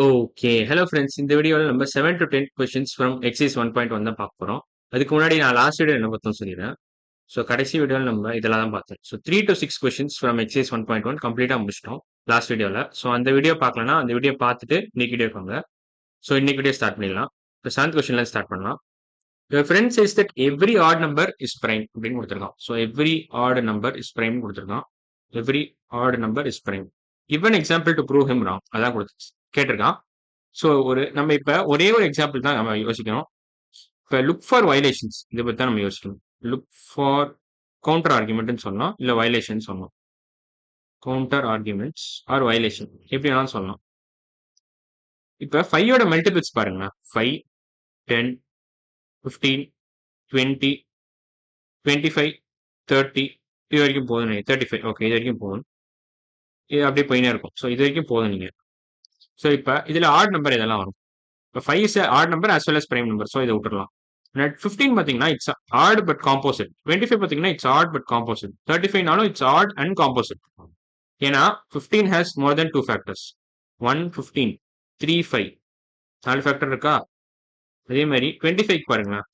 Okay. Hello friends. இந்த வீடியோல நம்ம 7 to 10 கொஸ்டின்ஸ் ஃப்ரம் எக்ஸர்சைஸ் 1.1 தான் பார்க்க போறோம். அதுக்கு முன்னாடி நான் லாஸ்ட் வீடியோ என்ன பார்த்தோம்னு சொல்லிடுறேன். ஸோ கடைசி வீடியோல நம்ம இதெல்லாம் தான் பார்த்தோம். So 3 to 6 questions from exercise 1.1 கம்ப்ளீட்டா முடிச்சிட்டோம் லாஸ்ட் வீடியோல. ஸோ அந்த வீடியோ பார்க்கலன்னா அந்த வீடியோ பார்த்துட்டு இன்னைக்கு வீடியோ வாங்க. ஸோ இன்னைக்கு வீடியோ ஸ்டார்ட் பண்ணிடலாம். இப்போ 7th கொஸ்டின்ல ஸ்டார்ட் பண்ணலாம். Your friend says that every odd number is prime அப்படின்னு கொடுத்துருக்கான். So every odd number is prime கொடுத்துருக்கான். Every odd number is prime. Give an example to prove him wrong. அதான் கேட்டிருக்கான். So நம்ம இப்ப ஒரே ஒரு எக்ஸாம்பிள் தான் நம்ம யோசிக்கணும். இப்ப லுக் ஃபார் வயலேஷன்ஸ் இதை பத்தி தான் நம்ம யோசிக்கணும். லுக் ஃபார் கவுண்டர் ஆர்குமெண்ட்னு சொல்லலாம், இல்ல வயலேஷன் சொல்லலாம். கவுண்டர் ஆர்குமெண்ட்ஸ் ஆர் வயலேஷன் எப்படி வேணாலும் சொல்லலாம். இப்ப 5ஓட மல்டிபிள்ஸ் பாருங்களேன். 5, 10, 15, 20, 25, 30 இது வரைக்கும் போதும். 35 ஓகே, இது வரைக்கும் போதும். இது அப்படியே போயினே இருக்கும். ஸோ இது வரைக்கும் போதும் நீங்க. ஸோ இப்ப இதுல ஆட் நம்பர் இதெல்லாம் வரும். இப்போ 5 is add number as well as prime number. So இதை விட்டுறலாம். 15 பார்த்தீங்கன்னா இட்ஸ் ஆட் பட் காம்போசிட். 25 பார்த்தீங்கன்னா இட்ஸ் ஆட் பட் காம்போசிட். 35நாலும் இட்ஸ் ஆட் அண்ட் காம்போசிட். ஏன்னா 15 has more then 2 factors. 1, 15, 3, 5 4 factor இருக்கா? அதே மாதிரி 25 பாருங்களேன்.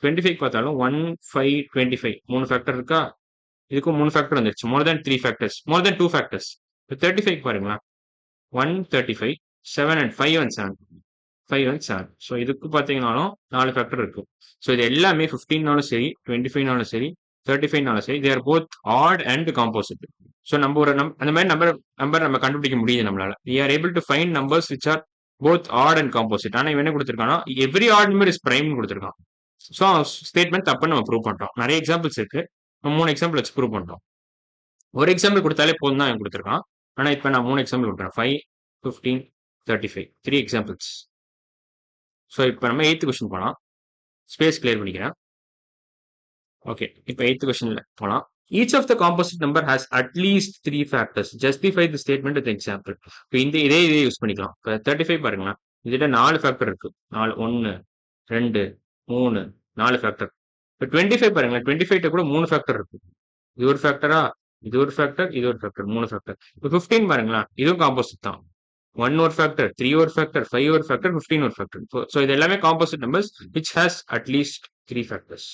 25 பார்த்தாலும் 1, 5, 25 3 ஃபேக்டர் இருக்கா? இதுக்கும் 3 ஃபேக்டர் வந்துருச்சு. மோர் தென் 3 ஃபேக்டர்ஸ், மோர் தென் 2 ஃபேக்டர்ஸ். இப்போ 35 பாருங்களேன். 1, 35, 7 and 5 and 7. 5 and 7. ஸோ இதுக்கு பார்த்தீங்கன்னாலும் 4 ஃபேக்டர் இருக்கும். ஸோ இது எல்லாமே 15நாலும் சரி, 25நாலும் சரி, 35நாலும் சரி, they are both odd and composite. So நம்ம அந்த மாதிரி நம்பர் நம்ம கண்டுபிடிக்க முடியுது நம்மளால. we are able to find numbers which are both odd and composite. ஆனா இவன் என்ன கொடுத்துருக்கானா every odd number is prime கொடுத்துருக்கான். ஸோ ஸ்டேட்மெண்ட் தப்புன்னு நம்ம ப்ரூவ் பண்ணிட்டோம். நிறைய எக்ஸாம்பிள்ஸ் இருக்கு. 3 எக்ஸாம்பிள் வச்சு ப்ரூவ் பண்ணிட்டோம். ஒரு எக்ஸாம்பிள் கொடுத்தாலே போதும் தான் கொடுத்துருக்கான். ஆனா இப்ப நான் 3 எக்ஸாம்பிள் கொடுக்குறேன். 5, 15, 35 3 எக்ஸாம்பிள்ஸ். ஸோ இப்போ நம்ம 8th கொஸ்டின் போகலாம். ஸ்பேஸ் கிளியர் பண்ணிக்கிறேன். ஓகே, இப்போ 8th கொஸ்டின்ல போகலாம். Each of the composite number has at least 3 factors. Justify the statement with example. இப்போ இதே யூஸ் பண்ணிக்கலாம். இப்போ 35 பாருங்களேன். இதுல 4 ஃபேக்டர் இருக்கு. 4 1 2 3 4 ஃபேக்டர். இப்போ 25 பாருங்களேன். 25 கூட 3 ஃபேக்டர் இருக்கு. இது ஒரு ஃபேக்டரா, இது ஒரு ஃபேக்டர், இது ஒரு ஃபேக்டர், 3 ஃபேக்டர். இப்போ 15 பாருங்களேன். இதுவும் காம்போசிட் தான். 1 ஒரு ஃபேக்டர், 3 ஒரு ஃபேக்டர், 5 ஒரு ஃபேக்டர், 15 ஒரு ஃபேக்டர். ஸோ இது எல்லாமே composite numbers which has at least 3 factors.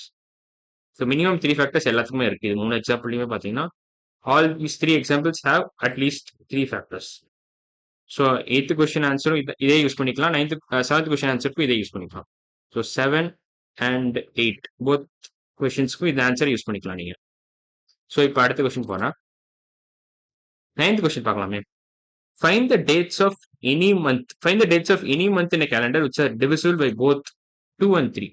So minimum 3 factors எல்லாத்துக்குமே இருக்கு. இது 3 எக்ஸாம்பிள்லையுமே பார்த்தீங்கன்னா all these 3 examples have at least 3 factors. So 8th question ஆன்சரும் இதே யூஸ் பண்ணிக்கலாம். 7th கொஸ்டின் ஆன்சருக்கும் இதே யூஸ் பண்ணிக்கலாம். ஸோ 7 and 8 போத் கொஸ்டின்ஸ்க்கும் இந்த ஆன்சர் யூஸ் பண்ணிக்கலாம் நீங்க. ஸோ இப்போ அடுத்த கொஸ்டின் போறேன். 9th கொஸ்டின் பார்க்கலாமே. Find the dates of any month. Find the dates of any month in a calendar which are divisible by both 2 and 3.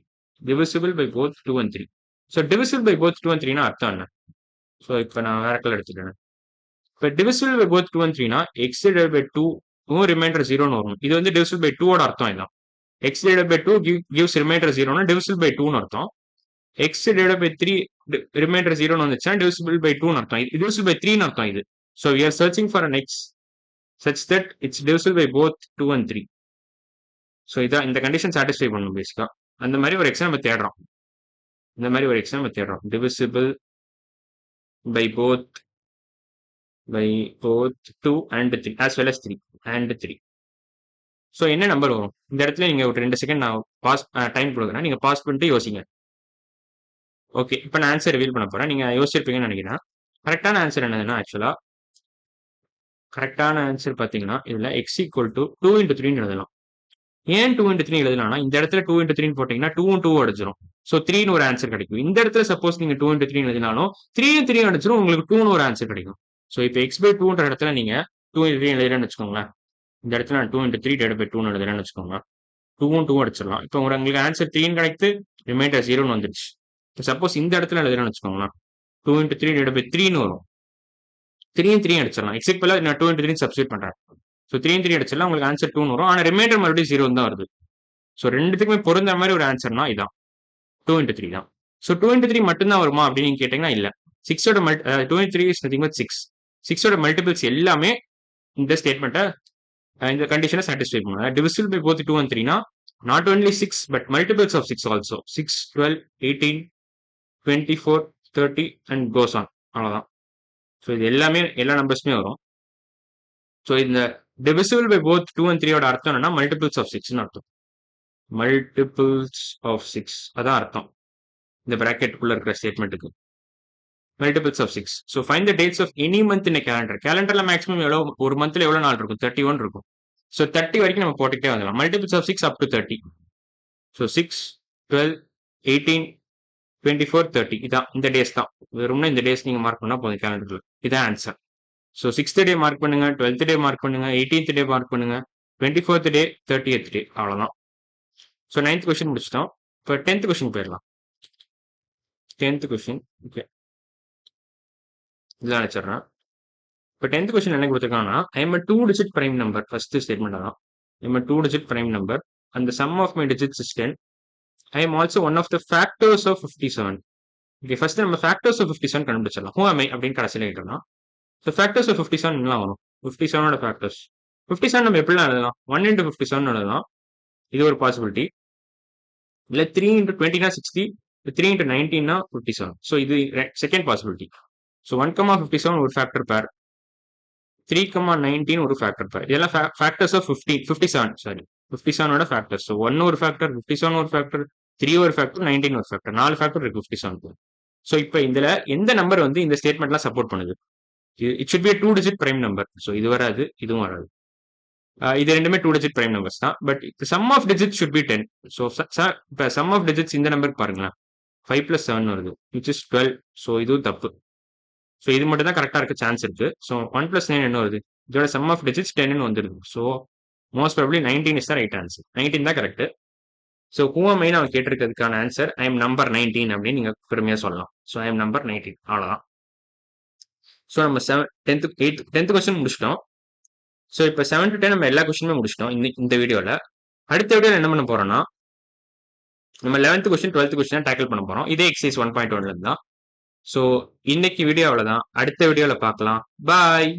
Divisible by both 2 and 3. So divisible by both 2 and 3 னா அர்த்தம் என்ன? So இப்போ நான் வேற colour எடுத்துக்கிறேன். இப்போ divisible by both 2 and 3 னா x divided by 2 reminder 0ன்னு வரும். இது வந்து divisible by 2 ஓட அர்த்தம் இதான். x divided by 2 gives remainder 0னா divisible by 2ன்னு அர்த்தம். x divided by 3 remainder 0ன்னு வந்துச்சுன்னா divisible by 2ன்னு அர்த்தம். இது divisible by 3ன்னு அர்த்தம் இது. So we are searching for an x such that it's divisible by both 2 and 3. So இதான் இந்த கண்டிஷன் சாட்டிஸ்ஃபை பண்ணணும் பேசிக்கா. அந்த மாதிரி ஒரு எக்ஸாம் நம்ம தேடுறோம். divisible by both 2 and 3 as well as 3 and 3. So என்ன நம்பர் வரும் இந்த இடத்துல? நீங்க ஒரு 2 செகண்ட் நான் பாஸ் டைம் கொடுக்குறேன். நீங்க பாஸ் பண்ணிட்டு யோசிங்க. ஓகே, இப்போ நான் ஆன்சர் ரிவீல் பண்ண போறேன். நீங்க யோசிச்சிருப்பீங்கன்னு நினைக்கிறேன். கரெக்டான ஆன்சர் என்னதுன்னா, ஆக்சுவலா கரெக்டான ஆன்சர் பாத்தீங்கன்னா இதுல x equal to 2 into 3 எழுதலாம். ஏன் 2 into 3 எழுதலாம்னா இந்த இடத்துல 2 into 3 போட்டீங்கன்னா 2 2 அடிச்சிடும். ஸோ 3ன்னு ஒரு ஆன்சர் கிடைக்கும். இந்த இடத்துல சப்போஸ் நீங்க 2 into 3 எழுதினாலும் 3 3 அடிச்சிடும், உங்களுக்கு 2ன்னு ஒரு ஆன்சர் கிடைக்கும். ஸோ இப்போ x by 2ன்ற இடத்துல நீங்க 2 into 3 எழுதுறேன்னு வச்சுக்கோங்களேன். இந்த இடத்துல நான் 2 into 3 divided by 2 எழுதுறேன்னு வச்சுக்கோங்க. 2வும் 2 அடிச்சிடலாம். இப்போ உங்களுக்கு ஆன்சர் 3ன்னு கிடைத்து ரிமைண்டர் 0ன்னு வந்துருச்சு. இப்போ சப்போஸ் இந்த இடத்துல எழுதுறேன்னு வச்சுக்கோங்களேன். 2 into 3 divided by 3ன்னு வரும். 3 3 அடிச்சிடலாம். எக்ஸெக்ட் பதிலா நான் 2 into 3 சப்ஸ்டியூட் பண்றேன். ஸோ 3 3 அடிச்சிடலாம், உங்களுக்கு ஆன்சர் 2ன்னு வரும். ஆனால் ரிமைண்டர் மறுபடியும் 0 தான் வருது. ஸோ ரெண்டுத்துக்குமே பொருந்த மாதிரி ஒரு ஆன்சர்னா இதான் 2 into 3 தான். ஸோ 2 into 3 மட்டும்தான் வருமா அப்படின்னு நீங்க கேட்டீங்கன்னா இல்ல. 6ஓட 2 into 3 இஸ் நதிங் பட் 6. 6ஓட மல்டிபிள்ஸ் எல்லாமே இந்த ஸ்டேட்மெண்ட்டை இந்த கண்டிஷனை சாட்டிஸ்ஃபை பண்ணும். டிவிசிபிள் பை போத் 2 and 3 னா not only 6 but multiples of 6 also. 6, 12, 18, 24, 30 and goes on. அவ்வளோதான். ஸோ இது எல்லாமே எல்லா நம்பர்ஸுமே வரும். ஸோ இந்த டிவிசிபிள் பை போத் 2 and 3 ஓட அர்த்தம் என்னன்னா மல்டிபிள்ஸ் ஆஃப் 6ன்னு அர்த்தம். மல்டிபிள்ஸ் ஆஃப் 6 அதான் அர்த்தம் இந்த பிராக்கெட்டுக்குள்ள இருக்கிற ஸ்டேட்மெண்ட்டுக்கு. Multiples of 6. So find the dates of any month in calendar. கேலண்டர்ல மேக்ஸிமம் எவ்வளவு ஒரு மந்த்ல எவ்வளவு நாள் இருக்கும்? 31 இருக்கும். ஸோ 30 வரைக்கும் நம்ம போட்டுக்கிட்டே வந்துடலாம். Multiples of 6 up to 30. So 6, 12, 18, 24, 30 இதான் இந்த டேஸ் தான். வெறும்னா இந்த டேஸ் நீங்க மார்க் பண்ணா போதும் கேலண்டர்ல. இதான் ஆன்சர். ஸோ 6th டே மார்க் பண்ணுங்க, 12th டே மார்க் பண்ணுங்க, 18th டே மார்க் பண்ணுங்க, 24th டே, 30th டே அவ்வளவுதான். ஸோ 9th கொஸ்டின் முடிச்சிட்டோம். இப்போ 10th கொஸ்டின் போயிடலாம். 10th கொஸ்டின் ஓகே இதெல்லாம் வச்சிடறேன். இப்போ 10th கொஸ்டின் என்ன கொடுத்துருக்காங்கன்னா I'm 2 digit prime number. First statement தான். I'm 2 digit prime number and the sum of my digits is 10. I am also one of the factors of 57. Okay first நம்ம factors of 57 கண்டுபிடிச்சிடலாம். Who am I அப்படின்னு கடைசியில் கேட்டோம்னா so factors of 57 என்னலாம் வரும்? 57ஓட factors 57 நம்ம எப்படிலாம் எழுதலாம்? 1 into 57 எழுதலாம். இது ஒரு பாசிபிலிட்டி. இல்லை 3 into 20 60, 3 into 19 57. ஸோ இது செகண்ட் பாசிபிலிட்டி. ஸோ 1,57 ஒரு ஃபேக்டர் பேர், 3,19 ஒரு ஃபேக்டர் பேர். இதெல்லாம் ஃபேக்டர்ஸ் ஆஃப் 57 சாரி 57ஓட ஃபேக்டர். ஸோ 1 ஒரு ஃபேக்டர், 57 ஒரு ஃபேக்டர், 3 ஒரு ஃபேக்டர், 19 ஒரு ஃபேக்டர். 4 ஃபேக்டர் இருக்கு 57. ஸோ இப்போ இதுல எந்த நம்பர் வந்து இந்த ஸ்டேட்மெண்ட்லாம் சப்போர்ட் பண்ணுது? It should be 2 digit prime number. So இது வராது, இதுவும் வராது. இது ரெண்டுமே 2 digit prime numbers தான். But sum of digits should be 10. So இப்போ சம் ஆஃப் டிஜிட்ஸ் இந்த நம்பருக்கு பாருங்களேன், 5 + 7 வருது, விச் இஸ் 12. ஸோ இதுவும் தப்பு. ஸோ இது மட்டும் தான் கரெக்டாக இருக்க சான்ஸ் இருக்கு. ஸோ 1 + 9 என்ன வருது? இதோட சம் ஆஃப் டிஜிட்ஸ் 10 வந்துருது. So most probably 19 is the right answer. 19 தான் கரெக்ட். ஸோ ஹூஎம்ஐன்னு அவன் கேட்டிருக்கிறதுக்கான ஆன்சர் ஐ எம் நம்பர் 19 அப்படின்னு நீங்க பெருமையா சொல்லலாம். ஸோ ஐ எம் நம்பர் 19 அவ்வளோதான். ஸோ நம்ம 10th கொஸ்டின் முடிச்சிட்டோம். ஸோ இப்போ 7 to 10 நம்ம எல்லா கொஸ்டினுமே முடிச்சிட்டோம் இந்த வீடியோவில். அடுத்த வீடியோவில் என்ன பண்ண போறோம்னா நம்ம 11th question 12th question tackle பண்ண போறோம். இதே எக்ஸசைஸ் 1.1 தான். ஸோ இன்னைக்கு வீடியோ அவ்வளோதான். அடுத்த வீடியோவில் பார்க்கலாம். பாய்.